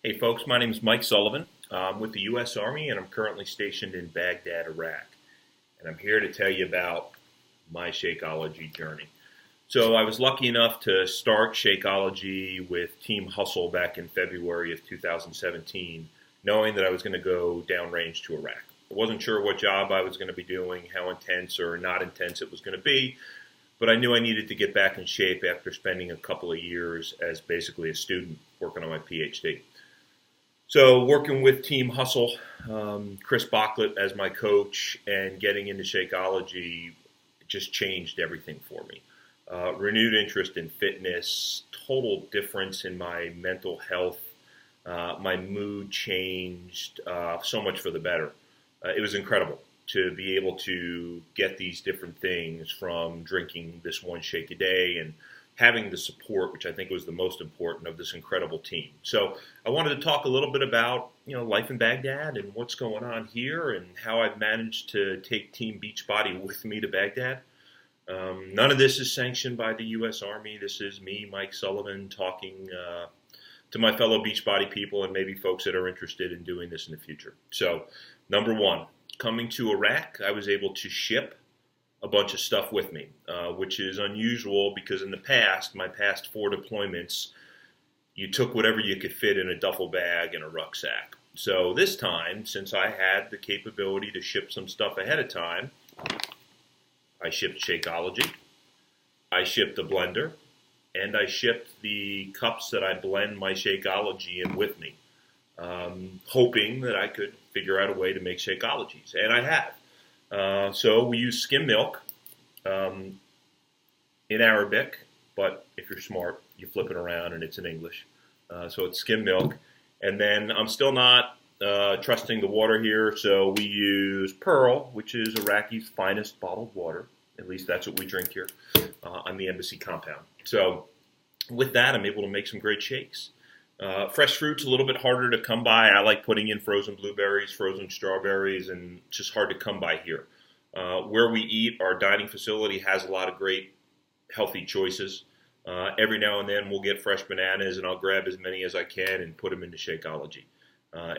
Hey folks, my name is Mike Sullivan. I'm with the U.S. Army and I'm currently stationed in Baghdad, Iraq. And I'm here to tell you about my Shakeology journey. So I was lucky enough to start Shakeology with Team Hustle back in February of 2017, knowing that I was going to go downrange to Iraq. I wasn't sure what job I was going to be doing, how intense or not intense it was going to be, but I knew I needed to get back in shape after spending a couple of years as basically a student working on my PhD. So working with Team Hustle, Chris Bocklett as my coach, and getting into Shakeology just changed everything for me. Renewed interest in fitness, total difference in my mental health, my mood changed, so much for the better. It was incredible to be able to get these different things from drinking this one shake a day and having the support, which I think was the most important, of this incredible team. So I wanted to talk a little bit about, life in Baghdad and what's going on here and how I've managed to take Team Beachbody with me to Baghdad. None of this is sanctioned by the U.S. Army. This is me, Mike Sullivan, talking to my fellow Beachbody people and maybe folks that are interested in doing this in the future. So, number one, coming to Iraq, I was able to ship a bunch of stuff with me, which is unusual because in the past, my past 4 deployments, you took whatever you could fit in a duffel bag and a rucksack. So this time, since I had the capability to ship some stuff ahead of time, I shipped Shakeology, I shipped a blender, and I shipped the cups that I blend my Shakeology in with me, hoping that I could figure out a way to make Shakeologies, and I have. So we use skim milk in Arabic, but if you're smart, you flip it around and it's in English. So it's skim milk. And then I'm still not trusting the water here, so we use Pearl, which is Iraqi's finest bottled water. At least that's what we drink here on the embassy compound. So with that, I'm able to make some great shakes. Fresh fruit's a little bit harder to come by. I like putting in frozen blueberries, frozen strawberries, and it's just hard to come by here. Where we eat, our dining facility has a lot of great healthy choices. Every now and then we'll get fresh bananas, and I'll grab as many as I can and put them into Shakeology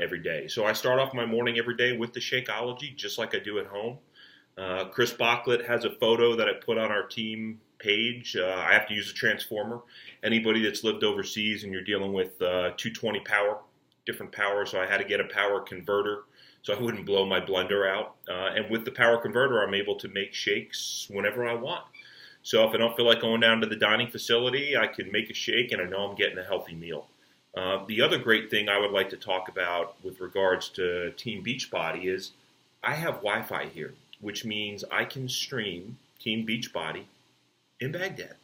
every day. So I start off my morning every day with the Shakeology, just like I do at home. Chris Bocklett has a photo that I put on our team page. I have to use a transformer. Anybody that's lived overseas and you're dealing with 220 power, different power, so I had to get a power converter so I wouldn't blow my blender out. And with the power converter, I'm able to make shakes whenever I want. So if I don't feel like going down to the dining facility, I can make a shake and I know I'm getting a healthy meal. The other great thing I would like to talk about with regards to Team Beachbody is I have Wi-Fi here, which means I can stream Team Beachbody in Baghdad.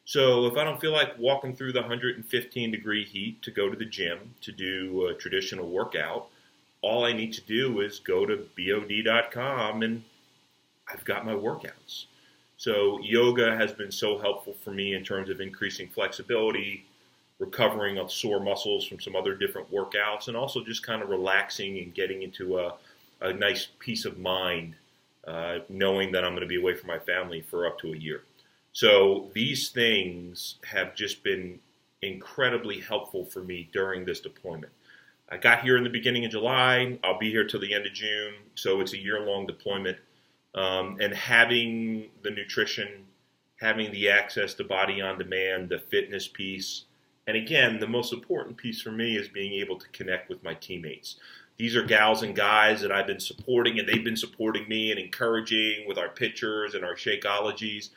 So if I don't feel like walking through the 115-degree heat to go to the gym to do a traditional workout, all I need to do is go to bod.com and I've got my workouts. So yoga has been so helpful for me in terms of increasing flexibility, recovering of sore muscles from some other different workouts, and also just kind of relaxing and getting into a nice peace of mind, knowing that I'm going to be away from my family for up to a year. So these things have just been incredibly helpful for me during this deployment. I got here in the beginning of July. I'll be here till the end of June, so it's a year-long deployment. And having the nutrition, having the access to body on demand, the fitness piece, and again, the most important piece for me is being able to connect with my teammates. These are gals and guys that I've been supporting, and they've been supporting me and encouraging with our pictures and our Shakeologies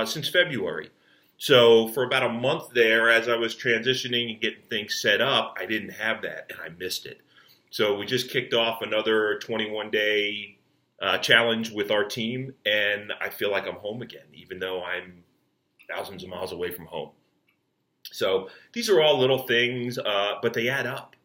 since February. So for about a month there, as I was transitioning and getting things set up, I didn't have that, and I missed it. So we just kicked off another 21-day challenge with our team, and I feel like I'm home again, even though I'm thousands of miles away from home. So these are all little things, but they add up.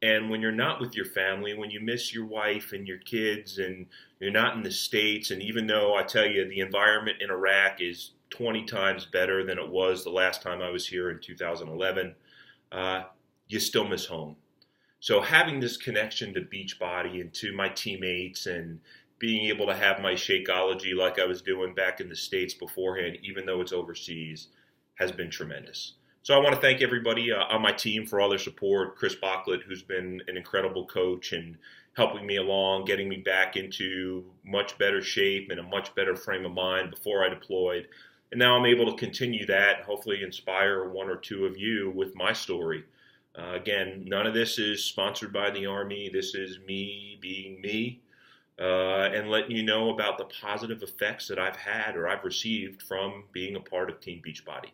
And when you're not with your family, when you miss your wife and your kids and you're not in the States, and even though I tell you the environment in Iraq is 20 times better than it was the last time I was here in 2011, you still miss home. So having this connection to Beachbody and to my teammates and being able to have my Shakeology like I was doing back in the States beforehand, even though it's overseas, has been tremendous. So I want to thank everybody on my team for all their support. Chris Bachlet, who's been an incredible coach and helping me along, getting me back into much better shape and a much better frame of mind before I deployed. And now I'm able to continue that and hopefully inspire one or two of you with my story. Again, none of this is sponsored by the Army. This is me being me and letting you know about the positive effects that I've had or I've received from being a part of Team Beachbody.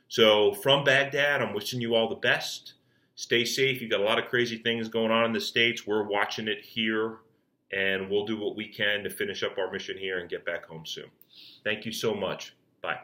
So from Baghdad, I'm wishing you all the best. Stay safe. You've got a lot of crazy things going on in the States. We're watching it here, and we'll do what we can to finish up our mission here and get back home soon. Thank you so much. Bye.